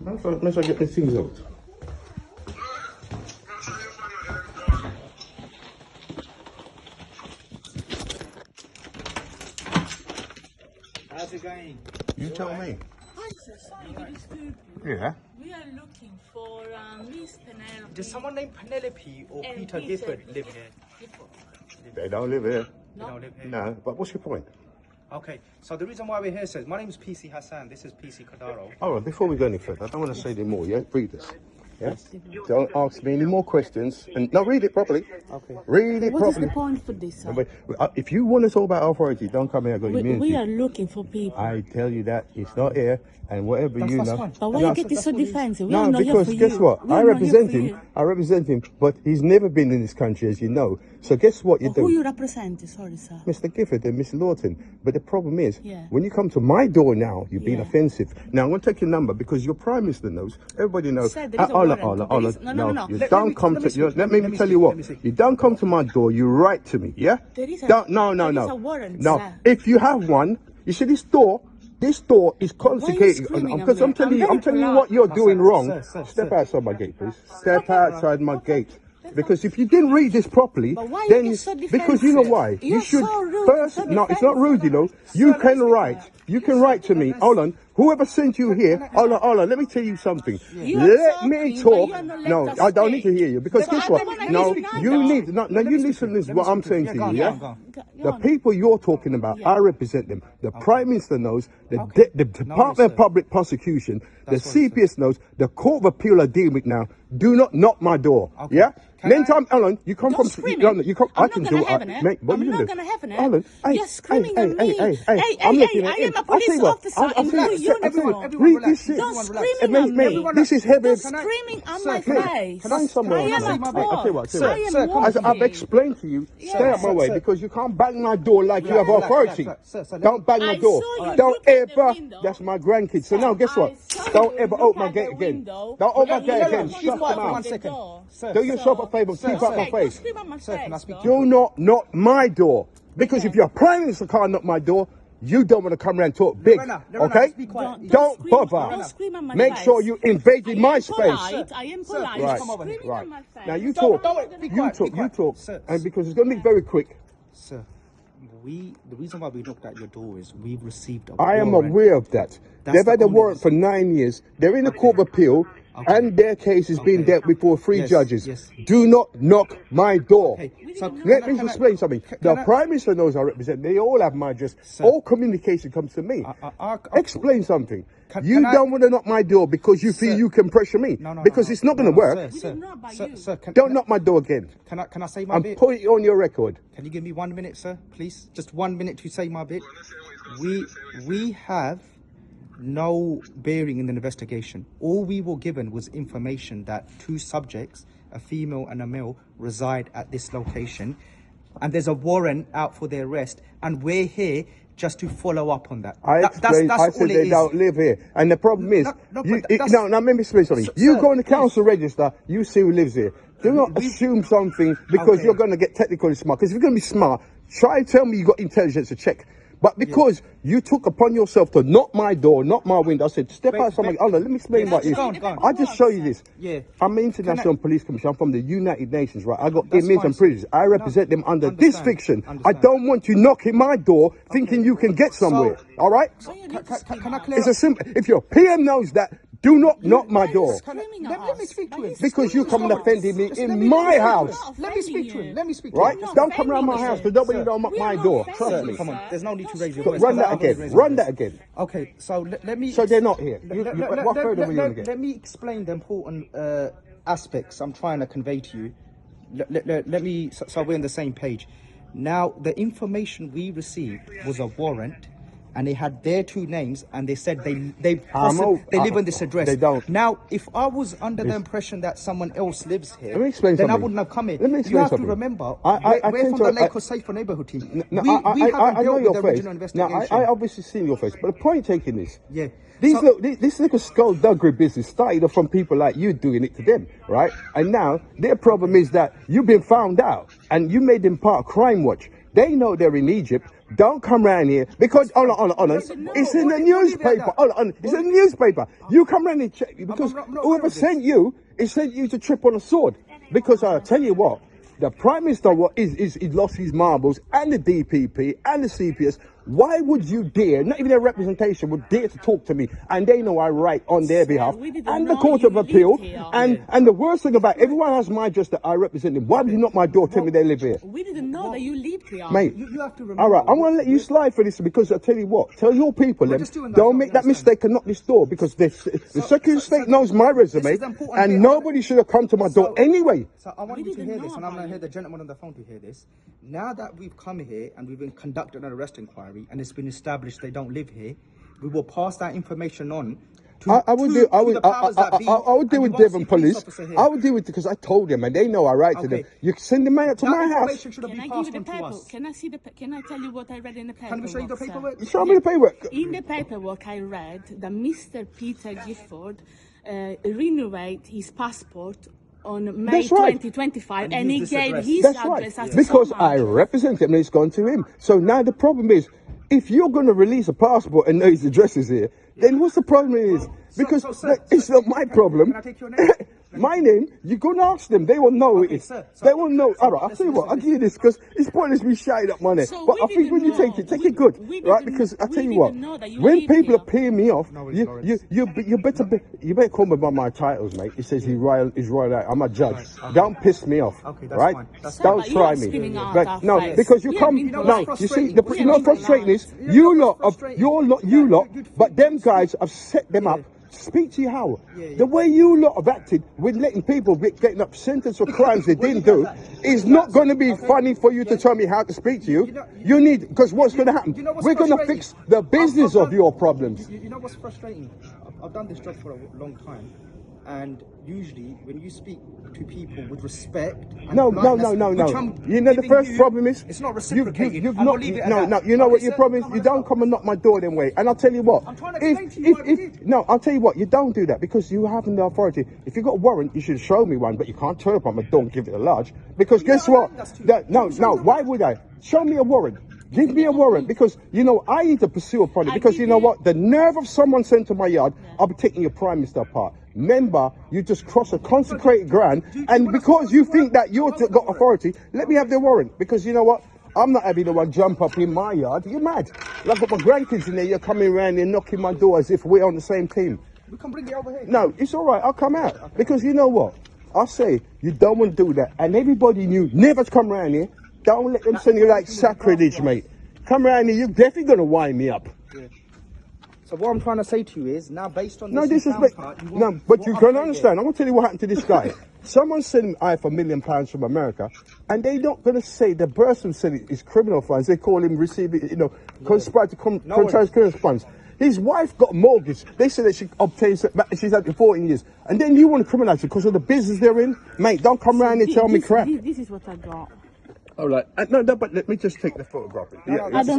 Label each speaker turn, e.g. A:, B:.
A: Let's get the things out.
B: How's it going?
A: You tell me.
C: Hi, sir. Sorry to disturb you.
A: Yeah.
C: We are looking for Miss Penelope.
B: Does someone named Penelope or
C: and
B: Peter Gifford live here?
C: Gifford.
A: They don't live here.
B: They don't live here.
A: No, but what's your point?
B: Okay, so the reason why we're here, says my name is PC Hassan. This is PC Kadaro.
A: All right, before we go any further, I don't want to say any more, yeah? Read this. Yes? Don't ask me any more questions. And no, read it properly.
B: Okay.
A: Read it
C: What is
A: properly.
C: the point for this, sir?
A: But, if you want to talk about authority, don't come here and go immunity.
C: We are looking for people.
A: I tell you that it's not here, and whatever you
B: That's
A: know.
B: fine.
C: But why
A: No,
C: you get this so defensive? We
A: No,
C: are not here
A: because
C: for
A: guess
C: you.
A: what?
C: We
A: I
C: are not here
A: represent
C: for
A: him.
C: you.
A: I represent him, but he's never been in this country, as you know. So guess what you
C: But
A: do?
C: who you represent? Sorry, sir.
A: Mr. Gifford and Miss Lawton. But the problem is,
C: Yeah.
A: when you come to my door now, you're being
C: Yeah.
A: offensive. Now, I'm going to take your number because your Prime Minister knows. Everybody knows.
C: Sir, there is a warrant.
A: Ola,
C: No.
A: You
B: Let
A: don't
B: me-
A: come
B: let me
A: to...
B: speak.
A: Let me tell you what.
B: Let me speak.
A: You don't come to my door, you write to me, yeah?
C: There is a-
A: Don't, no.
C: there is a warrant,
A: No,
C: sir.
A: if you have one, you see this door is consecrated.
C: screaming
A: Because
C: at
A: I'm
C: me?
A: telling
C: I'm
A: you,
C: very
A: what you're doing wrong.
B: Sir,
A: Step
B: sir.
A: outside my gate, please. Step outside my gate. Because if you didn't read this properly,
C: But why
A: then
C: you get so
A: because you know
C: defensive?
A: why, you
C: You're
A: should
C: so rude,
A: first.
C: so
A: No, it's not
C: defensive.
A: rude, you know. You can write. You can write to me. Hold on. Whoever sent you here, hold on. Let me tell you something.
C: You are
A: Let me
C: talking, but
A: talk.
C: you are not let
A: No,
C: us
A: I don't need to
C: speak.
A: hear you because
C: But
A: guess
C: I
A: what?
C: don't wanna
A: No,
C: hear you
A: you
C: neither.
A: need. No, you listen to this. What I'm saying to you, yeah.
B: Go on.
A: The people you're talking about, I represent them. The Prime Minister knows, the Department
B: sir.
A: of Public Prosecution,
B: That's
A: the
B: what he
A: CPS knows, the Court of Appeal are dealing with now. Do not knock my door.
B: Okay.
A: Yeah?
B: Can
A: Next
B: I-
A: time, Alan, you come
C: Don't
A: from...
C: scream
A: You,
C: it.
A: you come,
C: I'm
A: I
C: not
A: can
C: gonna
A: do
C: have
A: it.
C: it.
A: Mate, what
C: I'm
A: you
C: not
A: do?
C: gonna have it.
A: Alan, hey,
C: You're screaming
A: hey,
C: at me.
A: Hey,
C: Hey,
A: I'm looking
C: I
A: at
C: am
A: him.
C: a
A: I'll
C: police
A: tell you what,
C: officer
A: I'll
C: in
A: tell you-
C: full uniform.
B: everyone
A: Read
B: relax.
A: this shit.
C: Don't
B: Everyone
C: screaming
A: Hey,
C: at
A: mate,
C: me.
A: this is heavy.
C: Don't
B: Can I-
C: screaming on
B: Sir,
C: my
B: can I-
C: face.
B: can I-
A: Find somewhere.
C: I am
A: else.
C: at
A: I'll tell you
C: work.
A: what,
C: I am
B: Sir,
C: working.
A: I've explained to you, stay out my way
B: sir.
A: because you can't bang my door like you have
B: Relax,
A: authority.
B: relax, sir,
A: Don't bang my
C: I
A: door.
C: saw you
A: Don't
C: look at the
A: ever.
C: window.
A: That's my grandkids. So now guess what?
C: I saw
A: Don't
C: you
A: ever
C: look
A: open my
C: at
A: gate
C: the
A: again.
C: window.
A: Don't open my
C: You
A: gate
C: look
A: again.
C: at
A: Shut
C: the
A: them out.
B: One second.
C: door.
B: Sir,
A: Do yourself a favour.
B: Sir,
A: Keep
B: sir.
A: out my
C: Don't
A: face.
C: scream at my
B: Sir, can I
C: face,
B: speak to
C: though.
A: Do not knock my door. Because if your Prime Minister can't knock my door, you don't want to come around and talk big.
B: Lorena,
A: Okay?
B: be quiet.
A: Don't
C: scream-
A: bother.
C: don't scream at my
A: Make
C: face.
A: sure you invaded my
C: I am
A: space.
C: polite. I am
B: Sir,
C: polite.
A: Right,
B: come over here.
C: Screaming
A: right.
C: at my face.
A: Now you
B: Don't
A: talk.
B: worry, be
A: You
B: quiet,
A: talk.
B: be
A: You
B: quiet.
A: talk.
B: Sir,
A: And because it's going to be very quick.
B: Sir, the reason why we knocked at your door is we've received a
A: I am
B: warrant.
A: aware of that.
B: That's
A: They've
B: the
A: had a
B: only
A: warrant for 9 years. They're in the Court of Appeal, and their case is being
B: Okay.
A: dealt before three
B: Yes,
A: judges.
B: yes.
A: Do not knock my door.
B: Okay, so
A: Let me explain something. The
B: can I-
A: Prime Minister knows I represent. They all have my address.
B: Sir.
A: All communication comes to me. Explain something. You
B: can I-
A: don't want to knock my door because you feel
B: Sir.
A: you can pressure me.
B: No,
A: because it's not going to work.
B: Sir,
C: did not about
B: sir,
C: you.
B: sir,
A: Don't knock my door again.
B: Can I say my
A: I'm
B: bit?
A: putting it on your record.
B: Can you give me 1 minute, sir, please? Just 1 minute to say my bit. We have no bearing in the investigation. All we were given was information that two subjects, a female and a male, reside at this location, and there's a warrant out for their arrest, and we're here just to follow up on that.
A: I explained, I said they don't live here. And the problem is,
B: No,
A: you,
B: but that's-
A: no, let me explain something.
B: Sir,
A: You go on the
B: please.
A: council register, you see who lives here. Do not assume something because
B: Okay.
A: you're going to get technically smart. Because if you're going to be smart, try and tell me you got intelligence to check. But because you took upon yourself to knock my door, knock my window, I said, step
B: Wait,
A: outside my...
B: wait.
A: Oh, no, let me explain what it is.
B: Go on.
A: I'll just show you this.
B: Yeah.
A: I'm an international police commissioner. I'm from the United Nations, right? I got inmates
B: fine,
A: and prisoners. I represent them under this
B: Understand,
A: fiction. I
B: understand.
A: don't want you knocking my door thinking you can get somewhere. All right?
B: Can I clear
A: It's
B: up?
A: a simple. If your PM knows that, do not knock my door.
C: Screaming at
B: Let me
C: us.
B: speak to
C: Why
B: him.
C: you
A: Because you come and offended me
B: Let
A: in
B: me-
A: my
B: let me-
A: house.
B: Let me speak to him. Let me speak to
A: Right?
B: him.
C: not
A: Don't come around my
C: offending
A: house
C: you.
A: because nobody
B: Sir.
A: don't mock
C: We
A: my
C: are not
A: door.
C: offending
A: Trust
C: you,
A: me.
B: Come on,
C: sir.
B: there's no need to raise your
C: Don't
B: voice.
A: Run that
B: I'm gonna
A: again.
B: raise
A: Run
B: my
A: that
B: voice.
A: again.
B: Okay, so let me...
A: So they're not here. What further are we going to get?
B: Let me explain the important aspects I'm trying to convey to you. Let me... So we're on the same page. Now, the information we received was a warrant, and they had their two names, and they said they live on this address.
A: They don't.
B: Now, if I was under the impression that someone else lives here,
A: Let me explain
B: then I
A: something.
B: wouldn't have come here.
A: Let me
B: You
A: explain
B: have
A: something.
B: to remember,
A: I
B: we're
A: tend
B: from the
A: to-
B: Lake Safer neighborhood team.
A: No,
B: we
A: I
B: haven't
A: know
B: dealt
A: your
B: with the
A: face.
B: original investigation.
A: No, I obviously seen your face, but the point taking is,
B: Yeah.
A: this little skullduggery business started off from people like you doing it to them, right? And now their problem is that you've been found out and you made them part of Crime Watch. They know they're in Egypt, Don't come round here because hold on. It's in the newspaper. Hold on, it's in the newspaper. You come round and check because
B: I'm not
A: whoever sent you, it sent you to trip on a sword. Because I'll tell you what, the Prime Minister is lost his marbles, and the DPP and the CPS. Why would you dare, not even their representation, would dare to talk to me? And they know I write on their behalf.
C: we didn't
A: And the
C: know
A: Court
C: you
A: of Appeal.
C: lived here.
A: And the worst thing about it, everyone has my address that I represent them. Why would you knock my door, tell me they live here?
C: We didn't know that you lived here.
A: Mate,
B: You have to remember.
A: all right, I'm going to let you slide for this because I'll tell you what. Tell your people, them,
B: just doing that,
A: don't
B: you
A: make that
B: understand?
A: mistake and knock this door because the Secretary of State knows my resume
B: is the important
A: and
B: bit.
A: nobody should have come to my door anyway.
B: So I want
C: We
B: you to
C: didn't
B: hear
C: know
B: this, and I'm
C: about
B: going to hear
C: it.
B: the gentleman on the phone to hear this. Now that we've come here and we've been conducted an arrest inquiry and it's been established they don't live here, we will pass that information on to,
A: I would deal. I would.
B: the powers that be,
A: I would deal
B: and
A: with
B: you won't see
A: Devon Police.
B: officer here.
A: I would deal with because I told them and they know I write to them.
B: Okay.
A: You send the man out to
B: That
A: my house.
B: information should have
C: Can
B: been
C: I give
B: passed
C: you the
B: on to
C: paper?
B: us.
C: Can I tell you what I read in the paperwork?
B: Can we show you the
C: sir?
B: paperwork?
A: Show me the paperwork.
C: In the paperwork I read that Mr. Peter Gifford renewed his passport on May
A: That's right.
C: 2025
B: And
C: and he
B: used this
C: gave
B: address.
C: his
A: That's
C: address
A: right.
C: as
A: Because
C: his
A: I
C: address.
A: represent him and it's gone to him. So now the problem is, if you're going to release a passport and know his address is here, then what's the problem is? Because it's not my problem.
B: Can I take your name?
A: My name, you go and ask them. They will know
B: Okay,
A: it is.
B: sir,
A: They will know. All right, I'll
B: let's
A: tell you what.
B: listen
A: I'll give you this because it's pointless me shouting up money.
C: So
A: But
C: we
A: I think when
C: didn't
A: you take
C: know.
A: it, take it good,
C: We
A: right?
C: didn't-
A: Because I tell
C: we
A: you what,
C: didn't know that you
A: when
C: live
A: people
C: here.
A: are paying me off,
B: worries,
A: you
B: Lawrence.
A: better call me by my titles, mate. It says he's royal. I'm a judge. Don't piss me off,
B: Okay, that's
A: right?
B: fine. That's
A: Don't
C: fine.
A: try
C: You are
A: me.
C: screaming out
A: Right?
C: our
A: No,
C: face.
A: because you
C: We
A: come.
C: have been
A: No,
C: polite.
A: you see,
B: frustrating.
A: the
B: We
A: you
B: have
A: know
B: been
A: frustrating is
B: polite.
A: you
B: You know
A: lot
B: what's
A: of
B: frustrating?
A: you lot,
B: you'd
A: but
B: think
A: them
B: you'd
A: guys have set them up. Speak to you how. The way you lot have acted with letting people getting up sentenced for crimes they
B: Where
A: didn't
B: you
A: do
B: guys at?
A: is
B: Where you
A: not
B: guys
A: going to
B: at?
A: be
B: Okay.
A: funny for you to
B: Yeah.
A: tell me how to speak to you.
B: You know-
A: You need because what's going to happen?
B: You know what's
A: We're going to
B: frustrating?
A: fix the business
B: I've
A: of your problems.
B: You know what's frustrating? I've done this job for a long time, and usually when you speak to people with respect, and
A: No.
B: politeness, which I'm
A: You know the
B: giving
A: first
B: you,
A: problem is
B: it's not reciprocated.
A: You've
B: I will
A: not.
B: leave it at
A: No.
B: that.
A: You know
B: Okay,
A: what your
B: sir,
A: problem is?
B: come on,
A: You
B: let's
A: don't
B: go.
A: come and knock my door then way. And I'll tell you what.
B: I'm trying to explain to you what I did.
A: No, I'll tell you what. You don't do that because you haven't the authority. If you got a warrant, you should show me one. But you can't turn up on my door and give it a large. Because
B: Yeah,
A: guess
B: I
A: what?
B: think that's too-
A: No.
B: show me the
A: Why
B: warrant.
A: would I? Show me a warrant. Give me a warrant because you know I need to pursue upon it
C: I
A: because
C: give
A: you know
C: you-
A: what? The nerve of someone sent to my yard, I'll be taking your Prime Minister apart. Remember, you just crossed a consecrated ground, and because you think that you've got authority, let me have the warrant because you know what? I'm not having the one jump up in my yard. You're mad. I've got my grandkids in there. You're coming around and knocking my door as if we're on the same team.
B: We can bring it over here.
A: No, it's all right. I'll come out because you know what? I say you don't want to do that, and everybody knew never to come around here. Don't let them send you like sacrilege, mate. Come around here, you're definitely gonna wind me up.
B: So what I'm trying to say to you is now based on
A: No
B: this
A: disrespect.
B: part,
A: No, but you can understand. I'm gonna tell you what happened to this guy. Someone sent I for £1 million from America, and they're not gonna say the person said it is criminal funds. They call him receiving, conspire to contract criminal funds. His wife got a mortgage. They said that she obtained, she's had it 14 years. And then you want to criminalize her because of the business they're in? Mate, don't come around and tell me crap.
C: This is what I got.
A: All right. No, but let me just take the photograph.
B: No,
C: I don't